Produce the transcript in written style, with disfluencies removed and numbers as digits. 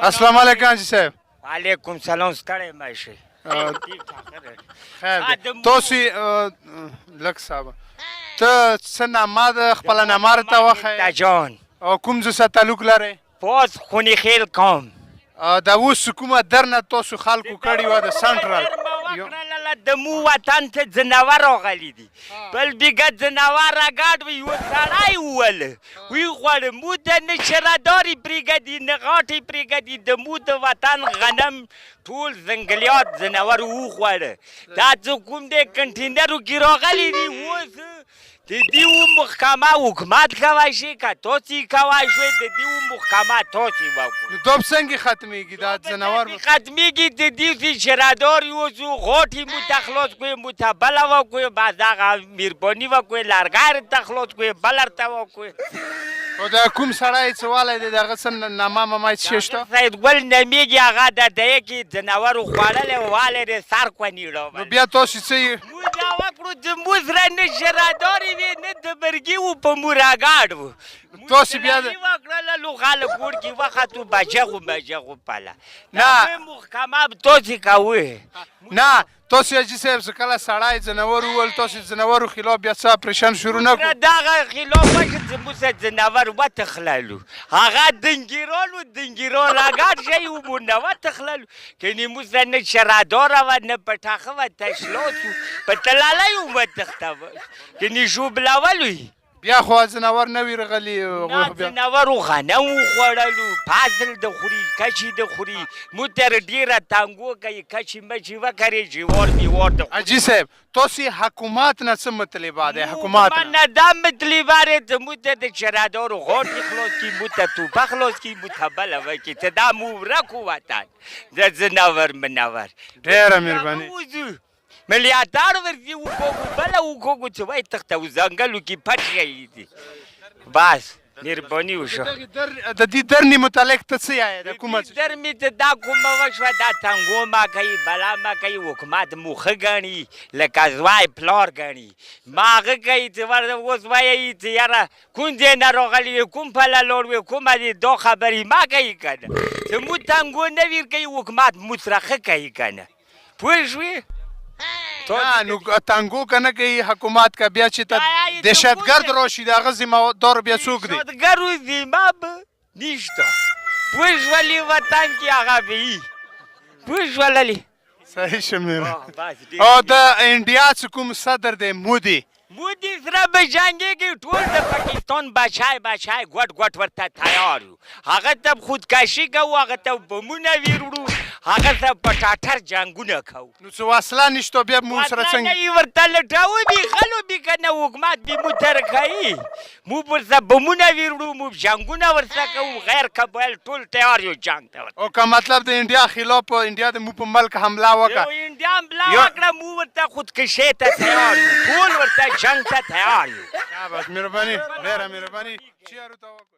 السلام علیکم حاجي صاحب. وعلیکم سلام. ستړی مه شئ. خیر دی. تاسې لږ صاحب ته څه نامه ده خپله نامه راته وښیه جان او کوم ځای سره تعلق لرئ؟ پاس خونې خیل قوم. دا اوس کومه درنه تاسو خلکو کړې وه د سنټرل د مو وطن ته ځناور راغلی دي بل بیګه ځناور راګاډ وي یو سړی وویل وی غواړم مو د نه شراداري پرېږدي نه غاټې پرېږدي د مو د وطن غنم ټول ځنګلیات ځناور وخوړه دا څه کوم دی کنټینرو کې راغلی دي اوس د دې محکمه حکومت کولی شي که تاسې کولی شئ د دې محکمه تاسې وکړو نو دا به څنګه ختمېږي دا ځناور ختمېږي د دې شرادار یوسو غاټې مو ته خلاص کړئ مو ته بله وکړئ بعد دغه مهرباني وکړئ لرګی ته خلاص کړئ بل ورته وکړئ او دا کوم سړی څه والی دی د هغه څه نامه مامه څه شی شته؟ سیدګل نومیږي هغه د دی کې ځناورو خوړلی والی دی سر کونیړه نو بیا تاسو څه یې مو دا وکړو چې مو سره نه شرادارې وې نه د برګي وو په مو راګاډ وو تاسې بیا وکړله لوغاله کور کې وختو بجغو بجغو پله نه محکمه تاسې کوئ نه تاسې حاجي صاحب څه کله سړی ځناور وویل تاسې ځناورو خلاف بیا څه اپریشن شروع نه کړو دغه خلاف وکړه چې موږ سه ځناور وتښللو هغه دنګیران و دنګیران راګاډ شی و مو نه وتښللو کنې موږ سه نه شراداره وه نه پټاخه وه تشلات و په تلالی و وتښتوه کنې ژوبلولو یې بیا خو ځناور نه وي رغلي ځناورو غنم وخوړلو فصل د خوري کچې د خوري مو تر ډېره تانګو کوي کچې مچې وکړې جوار میوار د حاجي صاحب تاسې حکومت نه څه مطلبه دی حکومت نه دا مطلبه دی چې موږ ته د شرادارو غاټې خلاص کړي موږ ته توپه خلاص کړي موږ ته بله وکړي چې دا مو ورک وطن د ځناور منور ډېره مهرباني ملیاردار ورځي وکوږو بله وکوږو چې وایي تخته و ځنګلو کې پټ شوي دي بس مهرباني وشوه د دې درنې متعلق ته څه یایې د کومه در مې ته دا کومه وشوه دا تنګو ما کوي بلا ما کوي حکومت مو ښه ګڼي لکه زوی پلار ګڼي ما هغه کوي چې ورته اوس وایي چې یاره کوم ځای نه راغلي وې کوم پله لاړ وې کومه دې دا خبرې ما کوي که نه چې مو تنګو نه ویر کوي حکومت مو سره ښه کوي که نه پوه شوې نه نو تنګو که نه کوي حکومت که بیا چې ته دهشتګرد راشي د هغه ذمهدار بیا څوک دی دهشتګرو ذمه به نشته پوه شولې وطن کې هغه به وي پوه شوللې صحیح شه او د انډیا چې کوم صدر دی مودي مودي سره به جنګېږي ټول د پاکستان بچای بچای ګوټ ګوټ ورته تیار وو هغه ته خودکشي کوو هغه ته بمونه ویروړو هغه ته په ټاټر جنګونه کوو نو څه وسله نشته بیا مو سره څنګه وسله نه یې ورته لټوو بیخلو بي که نه حکومت بې مو تر کوي موږ ورسره بمونه ویروړو موږ جنګونه ورسره کوو غیر قبایل ټول تیار یو جنګ ته او که مطلب د انډیا خلاف انډیا د مو په ملک حمله وکړه انډیا حمله وکړه موږ ورته خودکشۍ ته تیار یو ټول ورته جنګ ته تیار یو بس مهرباني ډېره مهرباني چیرو ته وکړو